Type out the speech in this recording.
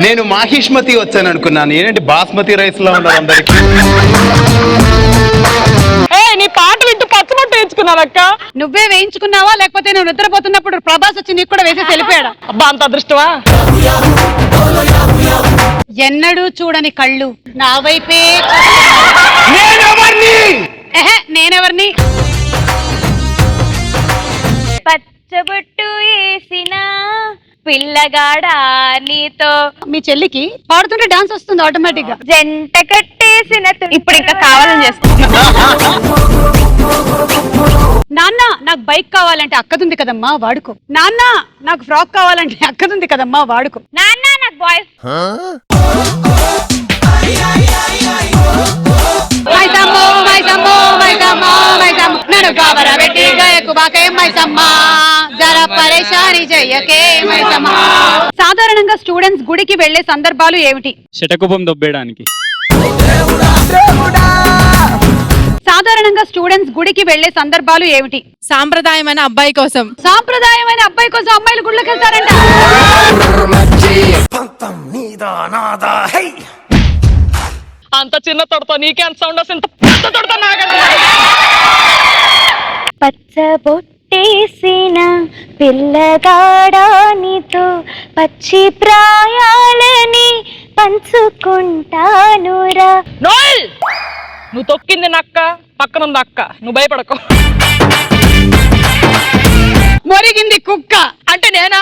నేను మాహిష్మతి వచ్చాను అనుకున్నాను. ఏంటంటే బాస్మతి రైస్ లో ఉన్నారు అందరికి. నీ పాట వింటూ పచ్చబొట్టు వేయించుకున్నావక్క. నువ్వే వేయించుకున్నావా లేకపోతే నువ్వు నిద్రపోతున్నప్పుడు ప్రభాస్ వచ్చి నీకు కూడా వేసేసి వెళ్ళిపోయాడా? అబ్బా అంత అదృష్టమా? ఎన్నడూ చూడని కళ్ళు నా వైపే. నేనెవరిని? పచ్చబొట్టు వేసిన పిల్లగాడా నీతో. మీ చెల్లికి పాడుతుంటే డాన్స్ వస్తుంది ఆటోమేటిక్ గా. జంట కట్టేసిన ఇప్పుడు ఇంకా కావాలని చేస్తున్నా. నాన్న నాకు బైక్ కావాలంటే అక్కదుంది కదమ్మా వాడుకో. నాన్న నాకు ఫ్రాక్ కావాలంటే అక్కదుంది కదమ్మా వాడుకో. నాన్న నాకు బాయ్ సాధారణంగా స్టూడెంట్స్ గుడికి వెళ్లే సందర్భాలు ఏమిటి? శటకోపం దొబ్బేయడానికి. సాధారణంగా స్టూడెంట్స్ గుడికి వెళ్లే సందర్భాలు ఏమిటి? సాంప్రదాయమైన అబ్బాయి కోసం. సాంప్రదాయమైన అబ్బాయి కోసం అమ్మాయిలు గుళ్ళకి వెళ్తారంట. అంత చిన్న తొడతో నీకే అంత సౌండ్ వస్తుంది, ఇంత పెద్ద తొడతో నాకంటే. పచ్చబొట్టేసిన పిల్లగాడా నీతో పచ్చి ప్రాయాలని పంచుకుంటానురా. నోయ్ నువ్వు తొక్కింది నక్క, పక్కనుంది అక్క, నువ్వు భయపడకు. మొరిగింది కుక్క అంటే నేనా?